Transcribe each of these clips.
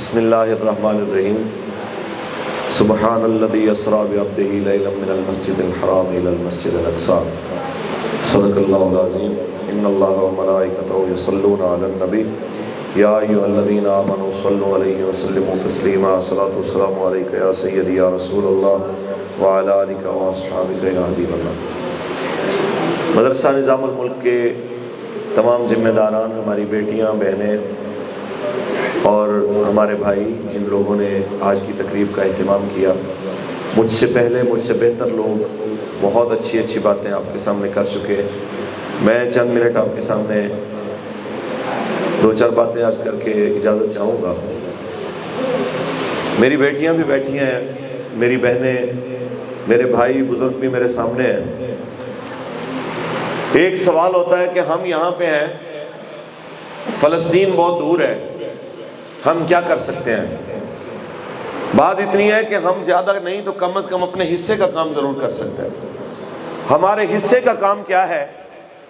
بسم اللہ الرحمن الرحیم سبحان الذی اسریٰ بعبدہ لیلا من المسجد الحرام الی المسجد الاقصی صدق اللہ العظیم ان اللہ وملائکتہ یصلون علی النبی یا ایھا الذین آمنوا صلوا علیہ وسلموا تسلیما الصلاۃ والسلام علیک یا سیدی یا رسول اللہ وعلی آلک واصحابک یا حبیب اللہ۔ مدرسہ نظام الملک کے تمام ذمہ داران، ہماری بیٹیاں، بہنیں اور ہمارے بھائی جن لوگوں نے آج کی تقریب کا اہتمام کیا، مجھ سے پہلے مجھ سے بہتر لوگ بہت اچھی اچھی باتیں آپ کے سامنے کر چکے۔ میں چند منٹ آپ کے سامنے دو چار باتیں عرض کر کے اجازت چاہوں گا۔ میری بیٹیاں بھی بیٹھی ہیں، میری بہنیں، میرے بھائی بزرگ بھی میرے سامنے ہیں۔ ایک سوال ہوتا ہے کہ ہم یہاں پہ ہیں، فلسطین بہت دور ہے، ہم کیا کر سکتے ہیں؟ بات اتنی ہے کہ ہم زیادہ نہیں تو کم از کم اپنے حصے کا کام ضرور کر سکتے ہیں۔ ہمارے حصے کا کام کیا ہے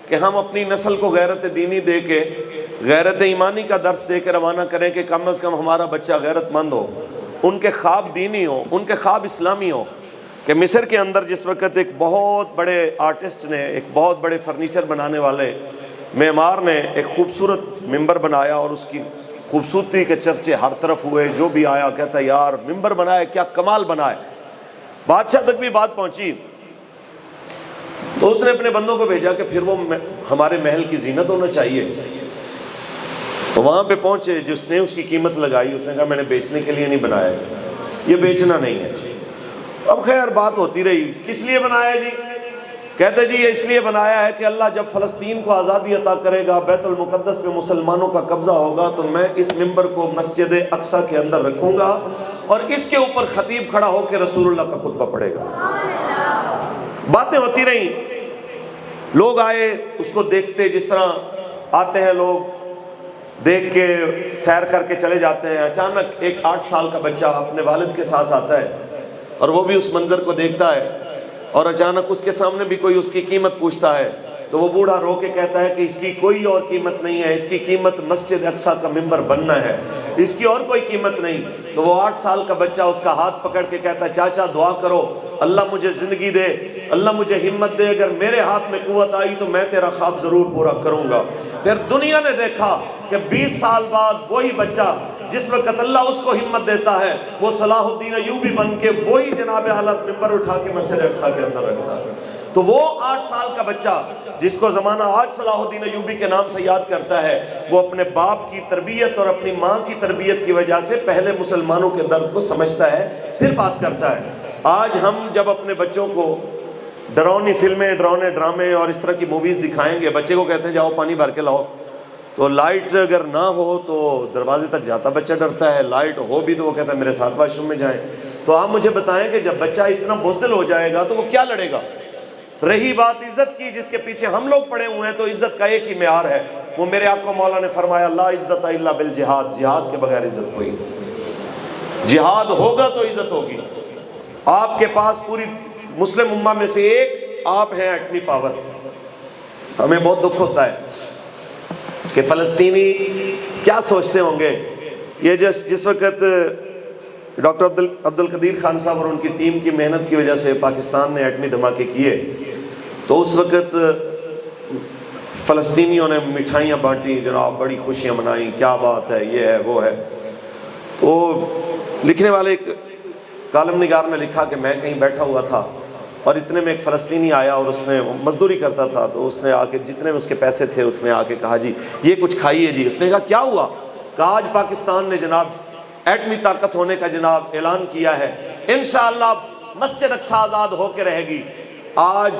کہ ہم اپنی نسل کو غیرت دینی دے کے، غیرت ایمانی کا درس دے کے روانہ کریں کہ کم از کم ہمارا بچہ غیرت مند ہو، ان کے خواب دینی ہو، ان کے خواب اسلامی ہو۔ کہ مصر کے اندر جس وقت ایک بہت بڑے آرٹسٹ نے، ایک بہت بڑے فرنیچر بنانے والے معمار نے ایک خوبصورت ممبر بنایا اور اس کی خوبصورتی کے چرچے ہر طرف ہوئے، جو بھی آیا کہتا یار ممبر بنایا، کیا کمال بنایا۔ بادشاہ تک بھی بات پہنچی تو اس نے اپنے بندوں کو بھیجا کہ پھر وہ ہمارے محل کی زینت ہونا چاہیے۔ تو وہاں پہ پہنچے، جس نے اس کی قیمت لگائی، اس نے کہا میں نے بیچنے کے لیے نہیں بنایا، یہ بیچنا نہیں ہے۔ اب خیر بات ہوتی رہی، کس لیے بنایا جی؟ کہتے جی یہ اس لیے بنایا ہے کہ اللہ جب فلسطین کو آزادی عطا کرے گا، بیت المقدس پہ مسلمانوں کا قبضہ ہوگا، تو میں اس ممبر کو مسجد اقصیٰ کے اندر رکھوں گا اور اس کے اوپر خطیب کھڑا ہو کے رسول اللہ کا خطبہ پڑھے گا۔ باتیں ہوتی رہیں، لوگ آئے اس کو دیکھتے، جس طرح آتے ہیں لوگ دیکھ کے سیر کر کے چلے جاتے ہیں۔ اچانک ایک 8 سال کا بچہ اپنے والد کے ساتھ آتا ہے اور وہ بھی اس منظر کو دیکھتا ہے، اور اچانک اس کے سامنے بھی کوئی اس کی قیمت پوچھتا ہے تو وہ بوڑھا رو کے کہتا ہے کہ اس کی کوئی اور قیمت نہیں ہے، اس کی قیمت مسجد اقصیٰ کا ممبر بننا ہے، اس کی اور کوئی قیمت نہیں۔ تو وہ 8 سال کا بچہ اس کا ہاتھ پکڑ کے کہتا ہے چاچا دعا کرو، اللہ مجھے زندگی دے، اللہ مجھے ہمت دے، اگر میرے ہاتھ میں قوت آئی تو میں تیرا خواب ضرور پورا کروں گا۔ پھر دنیا نے دیکھا کہ 20 سال بعد وہی بچہ، جس وقت اللہ اس کو ہمت دیتا ہے، وہ صلاح الدین ایوبی بن کے وہی جناب حالت ممبر اٹھا کے مسجد اقصیٰ کے اندر رکھتا ہے۔ تو وہ 8 سال کا بچہ جس کو زمانہ آج صلاح الدین ایوبی کے نام سے یاد کرتا ہے، وہ اپنے باپ کی تربیت اور اپنی ماں کی تربیت کی وجہ سے پہلے مسلمانوں کے درد کو سمجھتا ہے، پھر بات کرتا ہے۔ آج ہم جب اپنے بچوں کو ڈراؤنی فلمیں، ڈراؤنے ڈرامے اور اس طرح کی موویز دکھائیں گے، بچے کو کہتے ہیں جاؤ پانی بھر کے لاؤ، تو لائٹ اگر نہ ہو تو دروازے تک جاتا بچہ ڈرتا ہے، لائٹ ہو بھی تو وہ کہتا ہے میرے ساتھ واش روم میں جائیں۔ تو آپ مجھے بتائیں کہ جب بچہ اتنا بزدل ہو جائے گا تو وہ کیا لڑے گا؟ رہی بات عزت کی، جس کے پیچھے ہم لوگ پڑے ہوئے ہیں، تو عزت کا ایک ہی معیار ہے، وہ میرے آقا مولا نے فرمایا لا عزت الا بالجہاد، جہاد کے بغیر عزت کوئی نہیں۔ جہاد ہوگا تو عزت ہوگی۔ آپ کے پاس پوری مسلم امہ میں سے ایک آپ ہیں ایٹمی پاور۔ ہمیں بہت دکھ ہوتا ہے کہ فلسطینی کیا سوچتے ہوں گے۔ یہ جس وقت ڈاکٹر عبد القدیر خان صاحب اور ان کی ٹیم کی محنت کی وجہ سے پاکستان نے ایٹمی دھماکے کیے، تو اس وقت فلسطینیوں نے مٹھائیاں بانٹی، جناب بڑی خوشیاں منائیں، کیا بات ہے، یہ ہے وہ ہے۔ تو لکھنے والے ایک کالم نگار نے لکھا کہ میں کہیں بیٹھا ہوا تھا اور اتنے میں ایک فلسطینی آیا اور اس نے مزدوری کرتا تھا، تو اس نے آ کے جتنے میں اس کے پیسے تھے اس نے آ کے کہا جی یہ کچھ کھائیے جی۔ اس نے کہا کیا ہوا؟ کہا آج پاکستان نے جناب ایٹمی طاقت ہونے کا جناب اعلان کیا ہے، انشاءاللہ مسجد اقصیٰ آزاد ہو کے رہے گی۔ آج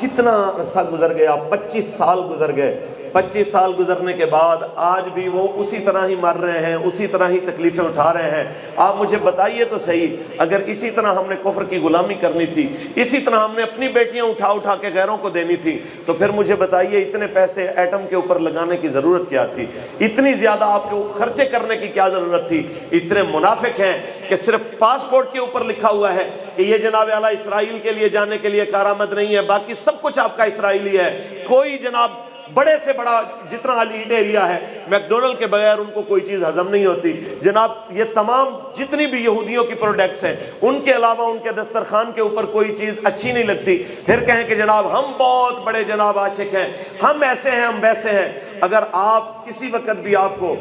کتنا عرصہ گزر گیا، 25 سال گزر گئے۔ 25 سال گزرنے کے بعد آج بھی وہ اسی طرح ہی مر رہے ہیں، اسی طرح ہی تکلیفیں اٹھا رہے ہیں۔ آپ مجھے بتائیے تو صحیح، اگر اسی طرح ہم نے کفر کی غلامی کرنی تھی، اسی طرح ہم نے اپنی بیٹیاں اٹھا اٹھا کے غیروں کو دینی تھی، تو پھر مجھے بتائیے اتنے پیسے ایٹم کے اوپر لگانے کی ضرورت کیا تھی؟ اتنی زیادہ آپ کو خرچے کرنے کی کیا ضرورت تھی؟ اتنے منافق ہیں کہ صرف پاسپورٹ کے اوپر لکھا ہوا ہے کہ یہ جناب اعلیٰ اسرائیل کے لیے جانے کے لیے کارآمد نہیں ہے، باقی سب کچھ آپ کا اسرائیلی ہے۔ کوئی جناب بڑے سے بڑا جتنا الہیڈ ایریا ہے، میکڈونلڈ کے بغیر ان کو کوئی چیز ہضم نہیں ہوتی جناب۔ یہ تمام جتنی بھی یہودیوں کی پروڈکٹس ہیں ان کے علاوہ ان کے دسترخوان کے اوپر کوئی چیز اچھی نہیں لگتی، پھر کہیں کہ جناب ہم بہت بڑے جناب عاشق ہیں، ہم ایسے ہیں، ہم ویسے ہیں۔ اگر آپ کسی وقت بھی آپ کو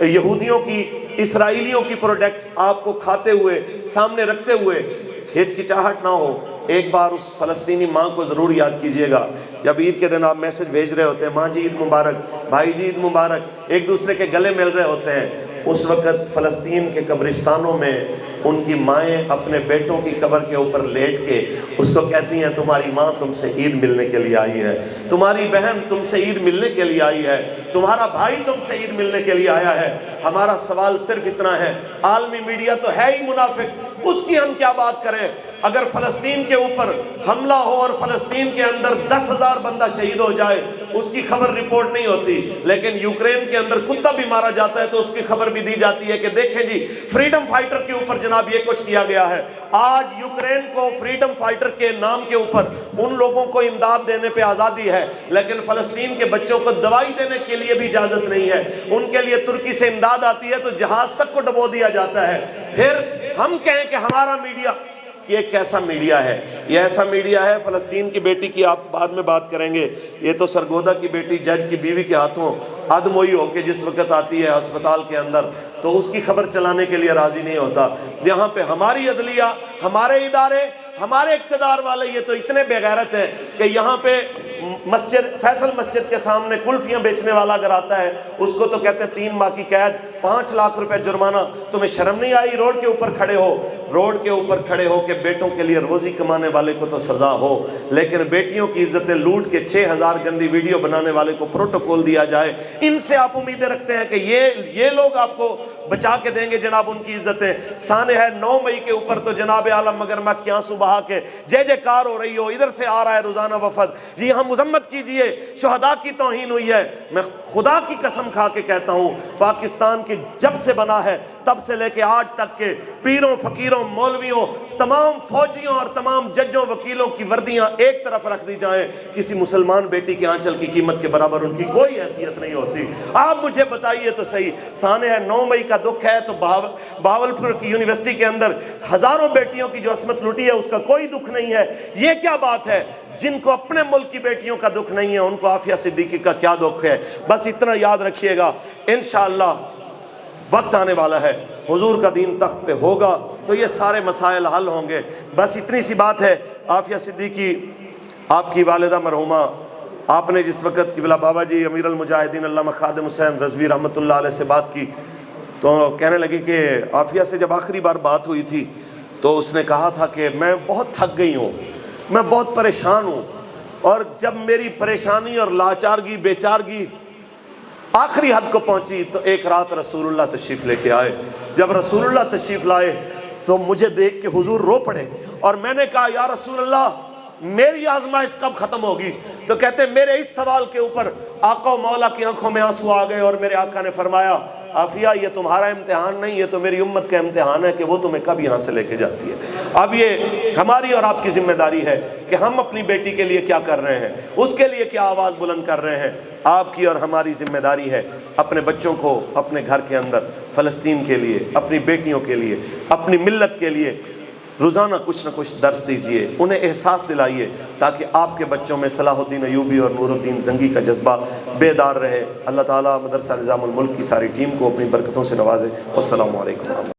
یہودیوں کی، اسرائیلیوں کی پروڈکٹ آپ کو کھاتے ہوئے، سامنے رکھتے ہوئے ہچکچاہٹ نہ ہو، ایک بار اس فلسطینی ماں کو ضرور یاد کیجئے گا۔ جب عید کے دن آپ میسج بھیج رہے ہوتے ہیں، ماں جی عید مبارک، بھائی جی عید مبارک، ایک دوسرے کے گلے مل رہے ہوتے ہیں، اس وقت فلسطین کے قبرستانوں میں ان کی مائیں اپنے بیٹوں کی قبر کے اوپر لیٹ کے اس کو کہتی ہیں تمہاری ماں تم سے عید ملنے کے لیے آئی ہے، تمہاری بہن تم سے عید ملنے کے لیے آئی ہے، تمہارا بھائی تم سے عید ملنے کے لیے آیا ہے۔ ہمارا سوال صرف اتنا ہے، عالمی میڈیا تو ہے ہی منافق، اس کی ہم کیا بات کریں؟ اگر فلسطین کے اوپر حملہ ہو اور فلسطین کے اندر 10,000 بندہ شہید ہو جائے، اس کی خبر رپورٹ نہیں ہوتی، لیکن یوکرین کے اندر کتا بھی مارا جاتا ہے تو اس کی خبر بھی دی جاتی ہے کہ دیکھیں جی فریڈم فائٹر کے اوپر جناب یہ کچھ کیا گیا ہے۔ آج یوکرین کو فریڈم فائٹر کے نام کے اوپر ان لوگوں کو امداد دینے پہ آزادی ہے، لیکن فلسطین کے بچوں کو دوائی دینے کے لیے بھی اجازت نہیں ہے۔ ان کے لیے ترکی سے امداد آتی ہے تو جہاز تک کو ڈبو دیا جاتا ہے۔ پھر ہم کہیں کہ ہمارا میڈیا، یہ کیسا میڈیا ہے؟ یہ ایسا میڈیا ہے، فلسطین کی بیٹی کی آپ بعد میں بات کریں گے، یہ تو سرگودا کی بیٹی جج کی بیوی کے ہاتھوں ادموئی ہو کے جس وقت آتی ہے ہسپتال کے اندر تو اس کی خبر چلانے کے لیے راضی نہیں ہوتا۔ یہاں پہ ہماری عدلیہ، ہمارے ادارے، ہمارے اقتدار والے یہ تو اتنے بے غیرت ہیں کہ یہاں پہ مسجد، فیصل مسجد کے سامنے کلفیاں بیچنے والا اگر آتا ہے اس کو تو کہتے ہیں 3 ماہ کی قید، 5 لاکھ روپے جرمانہ۔ تمہیں شرم نہیں آئی؟ روڈ کے اوپر کھڑے ہو، روڈ کے اوپر کھڑے ہو کہ بیٹوں کے لیے روزی کمانے والے کو تو سزا ہو، لیکن بیٹیوں کی عزتیں لوٹ کے 6,000 گندی ویڈیو بنانے والے کو پروٹوکول دیا جائے۔ ان سے آپ امیدیں رکھتے ہیں کہ یہ لوگ آپ کو بچا کے دیں گے جناب ان کی عزتیں۔ سانحہ ہے 9 مئی کے اوپر تو جناب عالم مگرمچھ کے آنسو بہا کے جے جے کار ہو رہی ہو، ادھر سے آ رہا ہے روزانہ وفد، جی ہم مذمت کیجئے، شہداء کی توہین ہوئی ہے۔ میں خدا کی قسم کھا کے کہتا ہوں، پاکستان کی جب سے بنا ہے تب سے لے کے آج تک کے پیروں، فقیروں، مولویوں، تمام فوجیوں اور تمام ججوں، وکیلوں کی وردیاں ایک طرف رکھ دی جائیں، کسی مسلمان بیٹی کے آنچل کی قیمت کے برابر ان کی کوئی حیثیت نہیں ہوتی۔ آپ مجھے بتائیے تو صحیح، سانحہ 9 مئی کا دکھ ہے تو بہاولپور کی یونیورسٹی کے اندر ہزاروں بیٹیوں کی جو عصمت لوٹی ہے اس کا کوئی دکھ نہیں ہے۔ یہ کیا بات ہے؟ جن کو اپنے ملک کی بیٹیوں کا دکھ نہیں ہے ان کو عافیہ صدیقی کا کیا دکھ ہے؟ بس اتنا یاد رکھیے گا، انشاءاللہ وقت آنے والا ہے، حضور کا دین تخت پہ ہوگا تو یہ سارے مسائل حل ہوں گے۔ بس اتنی سی بات ہے۔ عافیہ صدیقی آپ کی والدہ مرحومہ، آپ نے جس وقت قبلہ بابا جی امیر المجاہدین علامہ خادم حسین رضوی رحمۃ اللہ علیہ سے بات کی تو کہنے لگی کہ عافیہ سے جب آخری بار بات ہوئی تھی تو اس نے کہا تھا کہ میں بہت تھک گئی ہوں، میں بہت پریشان ہوں، اور جب میری پریشانی اور لاچارگی، بیچارگی آخری حد کو پہنچی تو ایک رات رسول اللہ تشریف لے کے آئے۔ جب رسول اللہ تشریف لائے تو مجھے دیکھ کے حضور رو پڑے، اور میں نے کہا یا رسول اللہ میری آزمائش کب ختم ہوگی؟ تو کہتے ہیں میرے اس سوال کے اوپر آقا و مولا کی آنکھوں میں آنسو آ گئے، اور میرے آقا نے فرمایا عافیہ یہ تمہارا امتحان نہیں، یہ تو میری امت کا امتحان ہے کہ وہ تمہیں کب یہاں سے لے کے جاتی ہے۔ اب یہ ہماری اور آپ کی ذمہ داری ہے کہ ہم اپنی بیٹی کے لیے کیا کر رہے ہیں، اس کے لیے کیا آواز بلند کر رہے ہیں۔ آپ کی اور ہماری ذمہ داری ہے اپنے بچوں کو اپنے گھر کے اندر فلسطین کے لیے، اپنی بیٹیوں کے لیے، اپنی ملت کے لیے روزانہ کچھ نہ کچھ درس دیجئے، انہیں احساس دلائیے تاکہ آپ کے بچوں میں صلاح الدین ایوبی اور نور الدین زنگی کا جذبہ بیدار رہے۔ اللہ تعالیٰ مدرسہ نظام الملک کی ساری ٹیم کو اپنی برکتوں سے نوازے۔ والسلام علیکم۔